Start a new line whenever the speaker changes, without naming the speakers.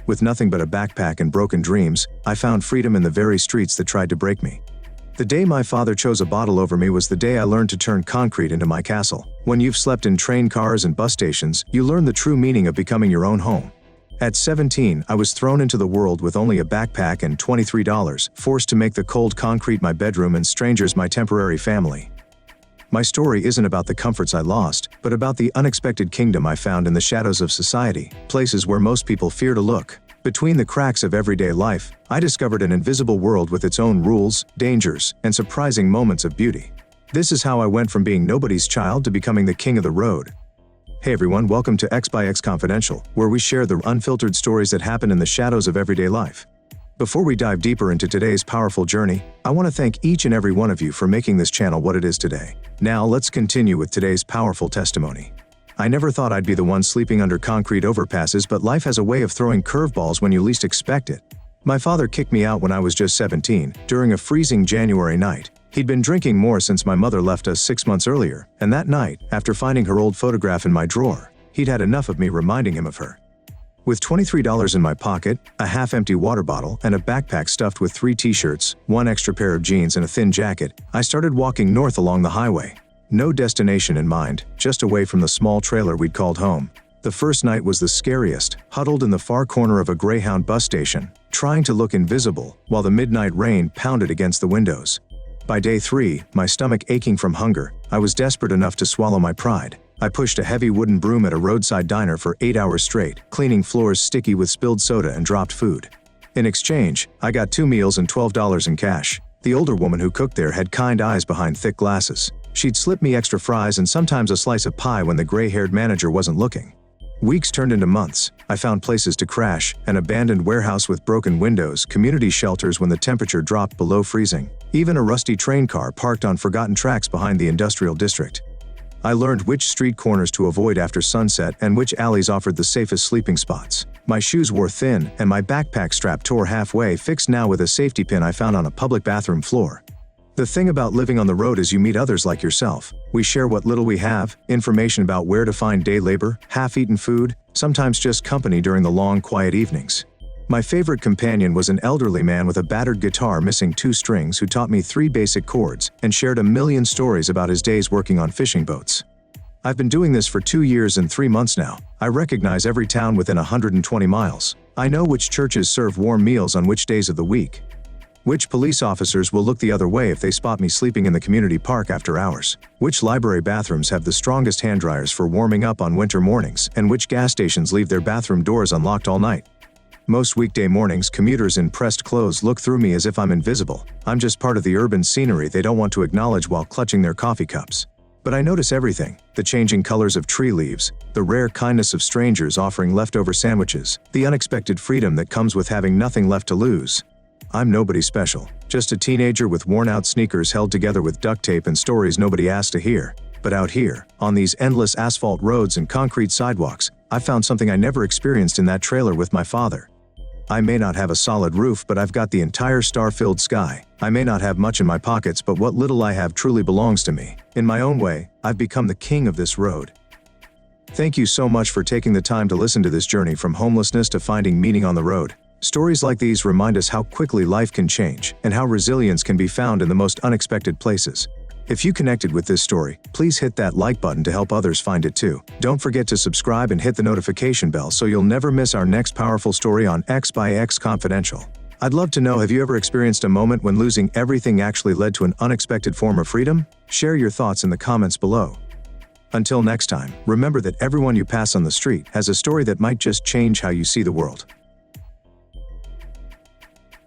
With nothing but a backpack and broken dreams, I found freedom in the very streets that tried to break me. The day my father chose a bottle over me was the day I learned to turn concrete into my castle. When you've slept in train cars and bus stations, you learn the true meaning of becoming your own home. At 17, I was thrown into the world with only a backpack and $23, forced to make the cold concrete my bedroom and strangers my temporary family. My story isn't about the comforts I lost, but about the unexpected kingdom I found in the shadows of society, places where most people fear to look. Between the cracks of everyday life, I discovered an invisible world with its own rules, dangers, and surprising moments of beauty. This is how I went from being nobody's child to becoming the king of the road. Hey everyone, welcome to X by X Confidential, where we share the unfiltered stories that happen in the shadows of everyday life. Before we dive deeper into today's powerful journey, I want to thank each and every one of you for making this channel what it is today. Now let's continue with today's powerful testimony. I never thought I'd be the one sleeping under concrete overpasses, but life has a way of throwing curveballs when you least expect it. My father kicked me out when I was just 17, during a freezing January night. He'd been drinking more since my mother left us 6 months earlier, and that night, after finding her old photograph in my drawer, he'd had enough of me reminding him of her. With $23 in my pocket, a half-empty water bottle, and a backpack stuffed with 3 t-shirts, 1 extra pair of jeans and a thin jacket, I started walking north along the highway. No destination in mind, just away from the small trailer we'd called home. The first night was the scariest, huddled in the far corner of a Greyhound bus station, trying to look invisible, while the midnight rain pounded against the windows. By day 3, my stomach aching from hunger, I was desperate enough to swallow my pride. I pushed a heavy wooden broom at a roadside diner for 8 hours straight, cleaning floors sticky with spilled soda and dropped food. In exchange, I got 2 meals and $12 in cash. The older woman who cooked there had kind eyes behind thick glasses. She'd slip me extra fries and sometimes a slice of pie when the gray-haired manager wasn't looking. Weeks turned into months. I found places to crash, an abandoned warehouse with broken windows, community shelters when the temperature dropped below freezing, even a rusty train car parked on forgotten tracks behind the industrial district. I learned which street corners to avoid after sunset and which alleys offered the safest sleeping spots. My shoes wore thin, and my backpack strap tore halfway, fixed now with a safety pin I found on a public bathroom floor. The thing about living on the road is you meet others like yourself. We share what little we have, information about where to find day labor, half-eaten food, sometimes just company during the long, quiet evenings. My favorite companion was an elderly man with a battered guitar missing 2 strings who taught me 3 basic chords and shared a million stories about his days working on fishing boats. I've been doing this for 2 years and 3 months now. I recognize every town within 120 miles. I know which churches serve warm meals on which days of the week. Which police officers will look the other way if they spot me sleeping in the community park after hours. Which library bathrooms have the strongest hand dryers for warming up on winter mornings, and which gas stations leave their bathroom doors unlocked all night. Most weekday mornings, commuters in pressed clothes look through me as if I'm invisible. I'm just part of the urban scenery they don't want to acknowledge while clutching their coffee cups. But I notice everything: the changing colors of tree leaves, the rare kindness of strangers offering leftover sandwiches, the unexpected freedom that comes with having nothing left to lose. I'm nobody special, just a teenager with worn-out sneakers held together with duct tape and stories nobody asked to hear. But out here, on these endless asphalt roads and concrete sidewalks, I found something I never experienced in that trailer with my father. I may not have a solid roof, but I've got the entire star-filled sky. I may not have much in my pockets, but what little I have truly belongs to me. In my own way, I've become the king of this road. Thank you so much for taking the time to listen to this journey from homelessness to finding meaning on the road. Stories like these remind us how quickly life can change and how resilience can be found in the most unexpected places. If you connected with this story, please hit that like button to help others find it too. Don't forget to subscribe and hit the notification bell so you'll never miss our next powerful story on X by X Confidential. I'd love to know, have you ever experienced a moment when losing everything actually led to an unexpected form of freedom? Share your thoughts in the comments below. Until next time, remember that everyone you pass on the street has a story that might just change how you see the world.